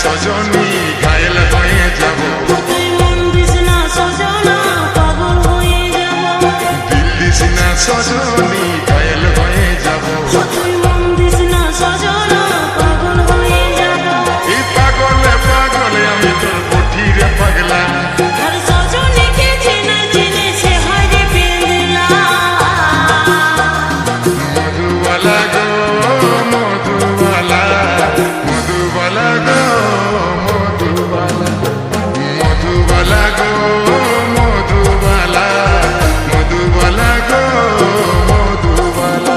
সজনী ঘায়েল হয়ে যাব, তুই মন দিস না সজনা পাগল হয়ে যাব, দিল দিস না সজনী ঘায়েল হয়ে যাব, তুই মন দিস না সজনা পাগল হয়ে যাব। এই পাগলে পাগলে আমি তোর বঠিরে পাগলা, আর সজনীকে চেনে চেনে সে হয় রে পেন্দলা। মধুবালা গো মধুবালা, মধুবালা গো মধুবালা, মধুবালা গো মধুবালা, মধুবালা গো মধুবালা।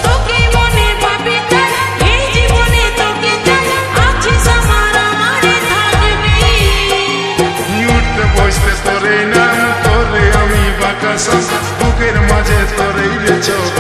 তোকে মনে ভাবি তাই এই জীবনে তোকে চাই, আছিস আমার আমারে থাকবি। উঠতে বসতে তোরে নাম তোরে আমি বাতাস, বুকের মাঝে তোরে রে চোখ